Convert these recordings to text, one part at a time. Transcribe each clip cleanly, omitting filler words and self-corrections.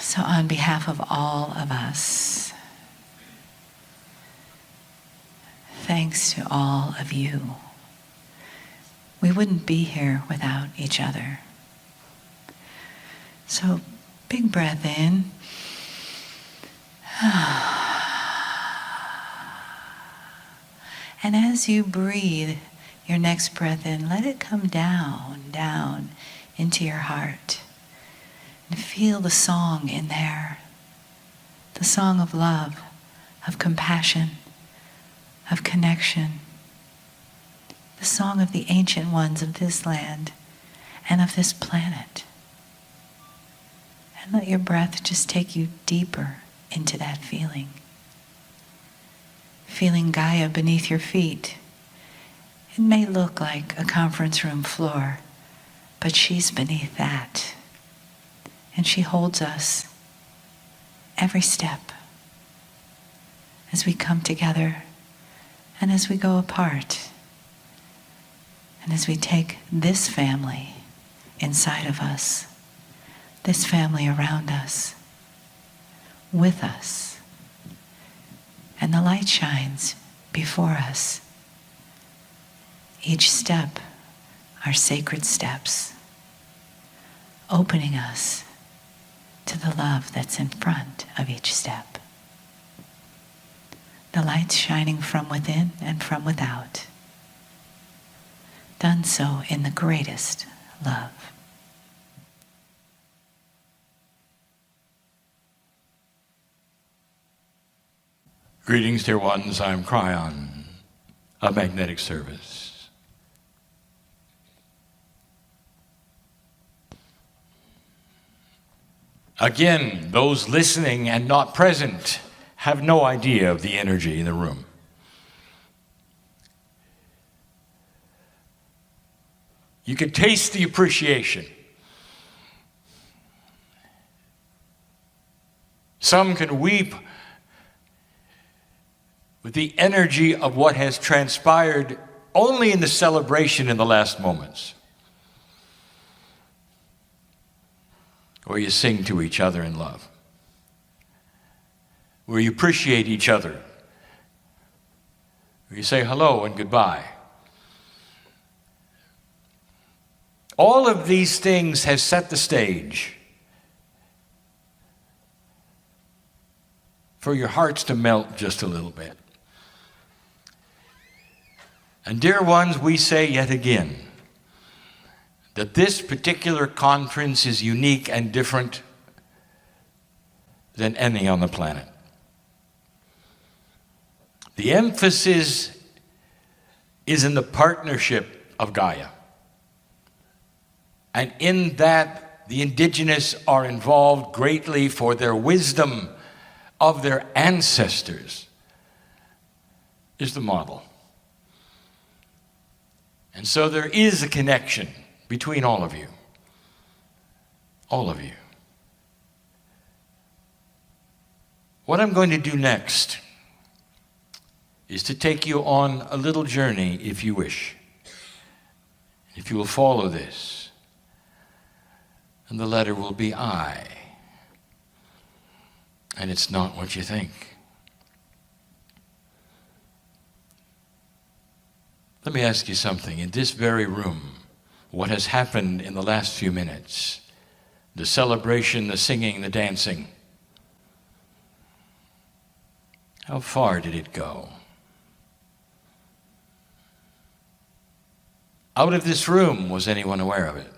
So on behalf of all of us, thanks to all of you. We wouldn't be here without each other. So big breath in. And as you breathe your next breath in, let it come down into your heart. And feel the song in there. The song of love, of compassion, of connection. The song of the ancient ones of this land and of this planet. And let your breath just take you deeper into that feeling. Feeling Gaia beneath your feet. It may look like a conference room floor, but she's beneath that. And she holds us every step as we come together and as we go apart. And as we take this family inside of us, this family around us, with us, and the light shines before us. Each step are sacred steps, opening us to the love that's in front of each step. The light's shining from within and from without. Done so in the greatest love. Greetings, dear ones. I'm Cryon of Magnetic Service. Again, those listening and not present have no idea of the energy in the room. You can taste the appreciation. Some can weep with the energy of what has transpired only in the celebration in the last moments. Where you sing to each other in love. Where you appreciate each other. Where you say hello and goodbye. All of these things has set the stage for your hearts to melt just a little bit. And dear ones, we say yet again that this particular conference is unique and different than any on the planet. The emphasis is in the partnership of Gaia. And in that, the indigenous are involved greatly for their wisdom of their ancestors is the model. And so there is a connection between all of you. All of you. What I'm going to do next is to take you on a little journey, if you wish. If you will follow this. And the letter will be I. And it's not what you think. Let me ask you something. In this very room, what has happened in the last few minutes, the celebration, the singing, the dancing, how far did it go? Out of this room, was anyone aware of it?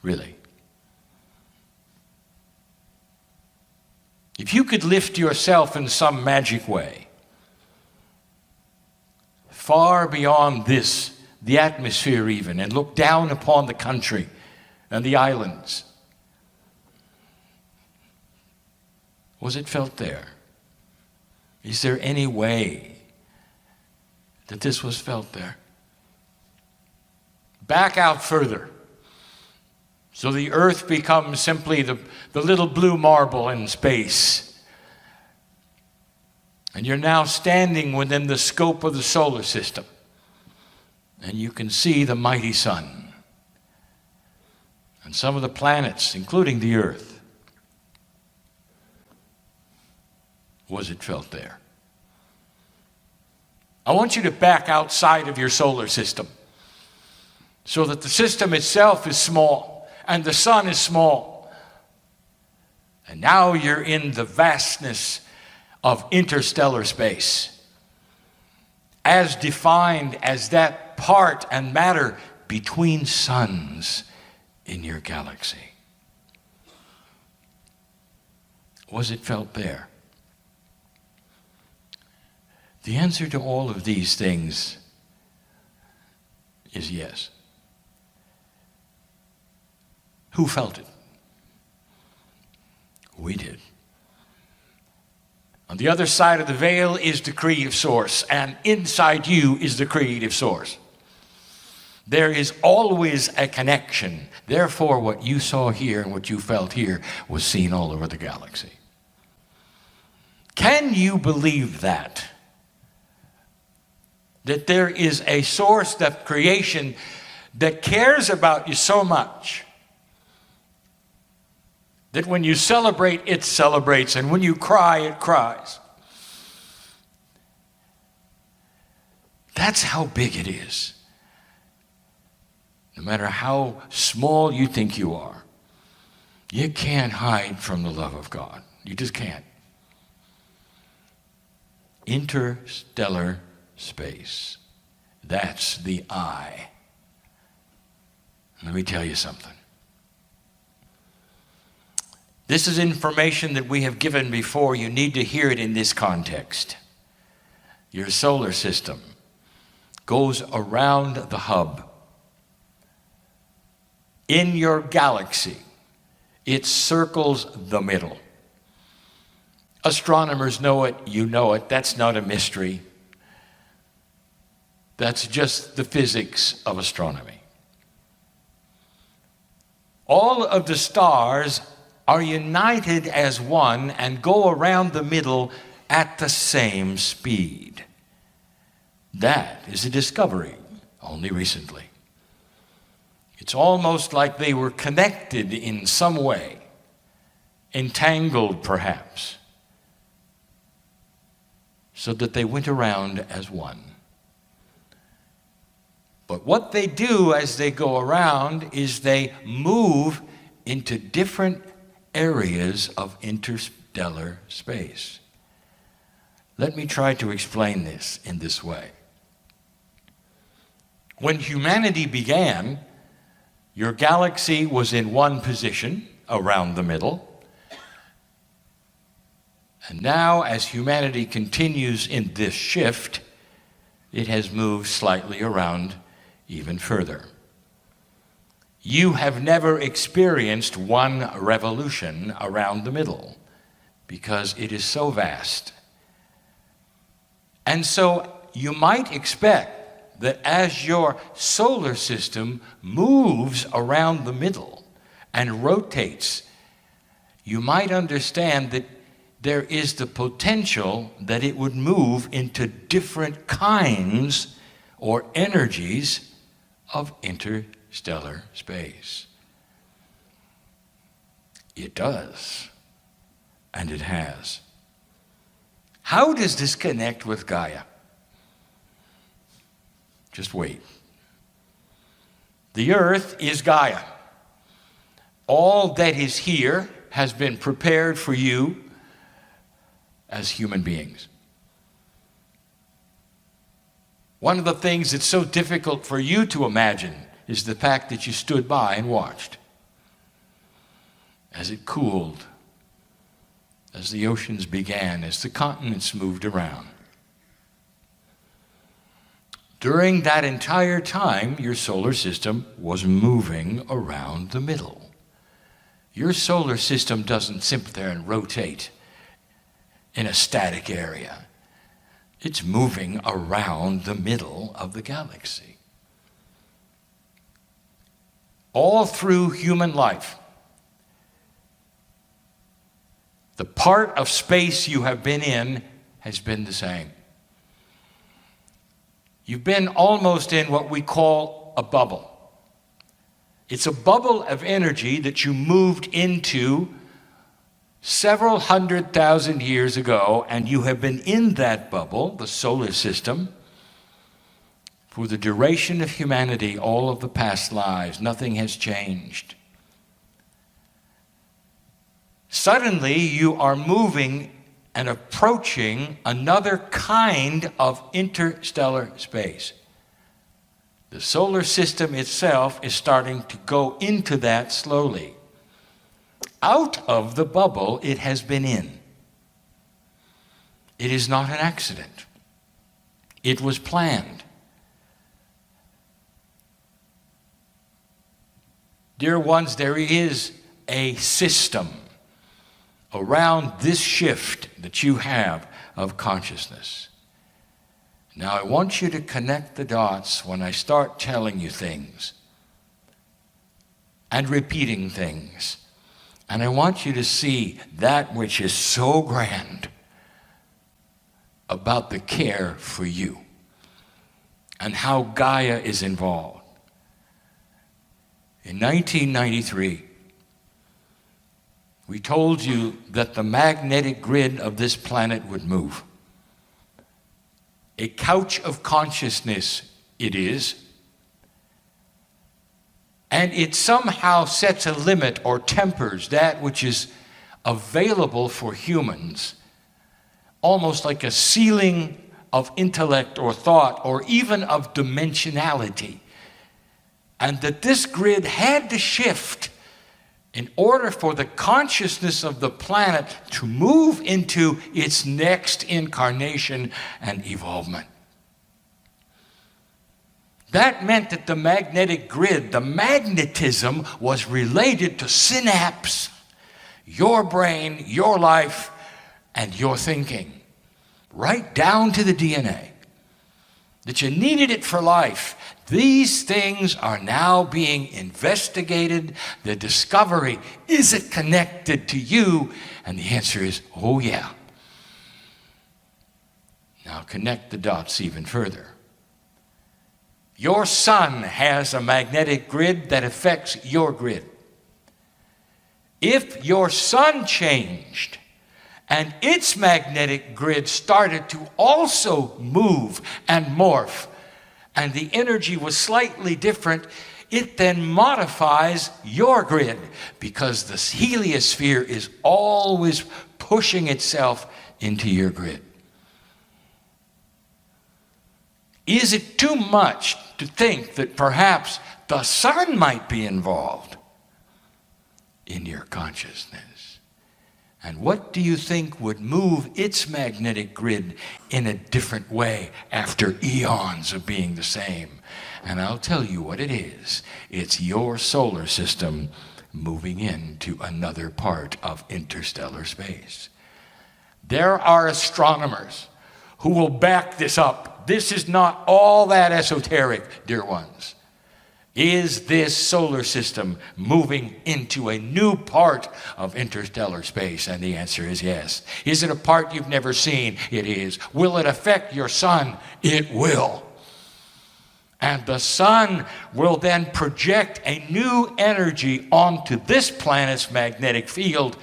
Really? If you could lift yourself in some magic way, far beyond this, the atmosphere even, and look down upon the country and the islands, was it felt there? Is there any way that this was felt there? Back out further. So the earth becomes simply the little blue marble in space. And you're now standing within the scope of the solar system. And you can see the mighty sun. And some of the planets, including the earth. was it felt there? I want you to back outside of your solar system so that the system itself is small and the sun is small. And now you're in the vastness of interstellar space, as defined as that part and matter between suns in your galaxy. Was it felt there? The answer to all of these things is yes. Who felt it? We did. On the other side of the veil is the creative source, and inside you is the creative source. There is always a connection. Therefore, what you saw here and what you felt here was seen all over the galaxy. Can you believe that? That there is a source of creation that cares about you so much that when you celebrate, it celebrates, and when you cry, it cries. That's how big it is. No matter how small you think you are, you can't hide from the love of God. You just can't. Interstellar space. That's the I. Let me tell you something. This is information that we have given before. You need to hear it in this context. Your solar system goes around the hub. In your galaxy, it circles the middle. Astronomers know it, you know it. That's not a mystery. That's just the physics of astronomy. All of the stars are united as one and go around the middle at the same speed. That is a discovery only recently. It's almost like they were connected in some way, entangled perhaps, so that they went around as one. But what they do as they go around is they move into different areas of interstellar space. Let me try to explain this in this way. When humanity began, your galaxy was in one position around the middle. And now, as humanity continues in this shift, it has moved slightly around even further. You have never experienced one revolution around the middle because it is so vast. And so you might expect that as your solar system moves around the middle and rotates, you might understand that there is the potential that it would move into different kinds or energies of interstellar space. It does, and it has. How does this connect with Gaia? Just wait. The earth is Gaia. All that is here has been prepared for you as human beings. One of the things that's so difficult for you to imagine is the fact that you stood by and watched as it cooled, as the oceans began, as the continents moved around. During that entire time, your solar system was moving around the middle. Your solar system doesn't sit there and rotate in a static area. It's moving around the middle of the galaxy. All through human life, the part of space you have been in has been the same. You've been almost in what we call a bubble. It's a bubble of energy that you moved into several 100,000 years ago, and you have been in that bubble, the solar system, for the duration of humanity, all of the past lives. Nothing has changed. Suddenly, you are moving and approaching another kind of interstellar space. The solar system itself is starting to go into that slowly. Out of the bubble it has been in. It is not an accident. It was planned. Dear ones, there is a system around this shift that you have of consciousness. Now, I want you to connect the dots when I start telling you things and repeating things. And I want you to see that which is so grand about the care for you and how Gaia is involved. In 1993, we told you that the magnetic grid of this planet would move. A couch of consciousness it is, and it somehow sets a limit or tempers that which is available for humans, almost like a ceiling of intellect or thought or even of dimensionality. And that this grid had to shift in order for the consciousness of the planet to move into its next incarnation and evolvement. That meant that the magnetic grid, the magnetism, was related to synapse, your brain, your life, and your thinking, right down to the DNA. That you needed it for life. These things are now being investigated. The discovery, is it connected to you? And the answer is, oh yeah. Now connect the dots even further. Your sun has a magnetic grid that affects your grid. If your sun changed and its magnetic grid started to also move and morph, and the energy was slightly different, it then modifies your grid, because the heliosphere is always pushing itself into your grid. Is it too much to think that perhaps the sun might be involved in your consciousness? And what do you think would move its magnetic grid in a different way after eons of being the same? And I'll tell you what it is. It's your solar system moving into another part of interstellar space. There are astronomers who will back this up. This is not all that esoteric, dear ones. Is this solar system moving into a new part of interstellar space? And the answer is yes. Is it a part you've never seen? It is. Will it affect your sun? It will. And the sun will then project a new energy onto this planet's magnetic field,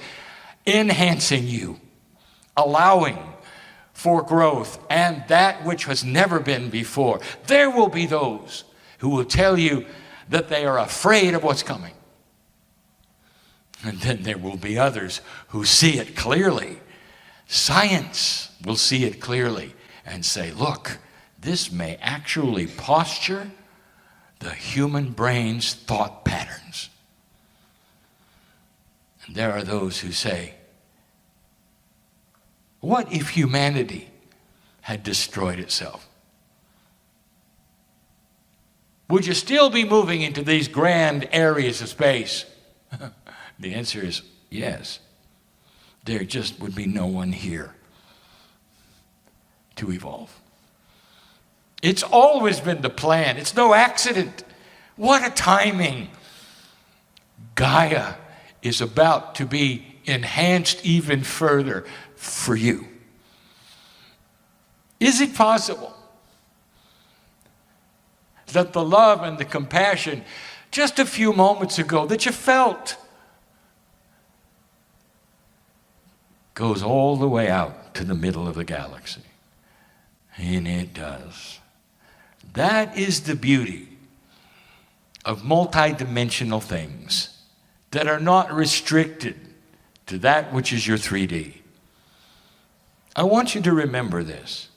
enhancing you, allowing for growth and that which has never been before. There will be those who will tell you that they are afraid of what's coming. And then there will be others who see it clearly. Science will see it clearly and say, look, this may actually posture the human brain's thought patterns. And there are those who say, what if humanity had destroyed itself? Would you still be moving into these grand areas of space? The answer is yes. There just would be no one here to evolve. It's always been the plan. It's no accident. What a timing. Gaia is about to be enhanced even further for you. Is it possible that the love and the compassion just a few moments ago that you felt, goes all the way out to the middle of the galaxy. And it does. That is the beauty of multidimensional things that are not restricted to that which is your 3D. I want you to remember this.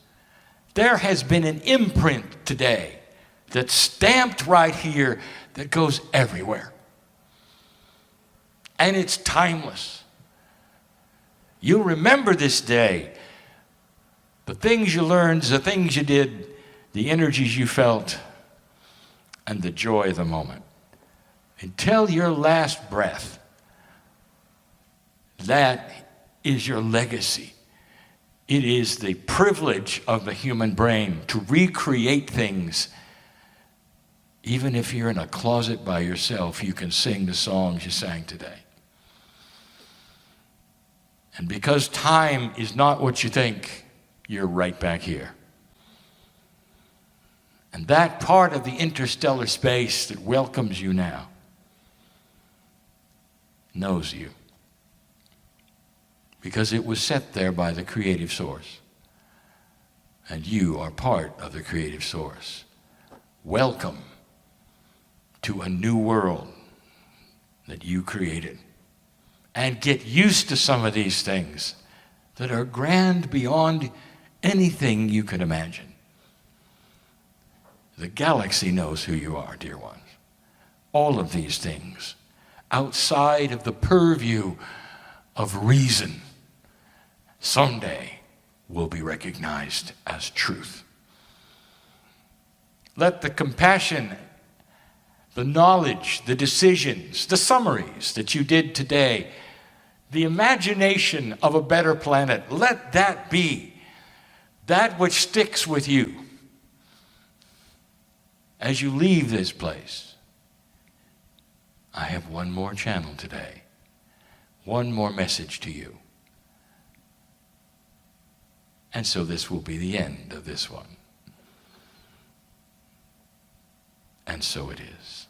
There has been an imprint today that's stamped right here that goes everywhere. And it's timeless. You'll remember this day, the things you learned, the things you did, the energies you felt, and the joy of the moment. Until your last breath, that is your legacy. It is the privilege of the human brain to recreate things. Even if you're in a closet by yourself, you can sing the songs you sang today. And because time is not what you think, you're right back here. And that part of the interstellar space that welcomes you now knows you. Because it was set there by the creative source. And you are part of the creative source. Welcome to a new world that you created. And get used to some of these things that are grand beyond anything you can imagine. The galaxy knows who you are, dear ones. All of these things, outside of the purview of reason, someday will be recognized as truth. Let the compassion, the knowledge, the decisions, the summaries that you did today, the imagination of a better planet, let that be that which sticks with you as you leave this place. I have one more channel today, one more message to you. And so this will be the end of this one. And so it is.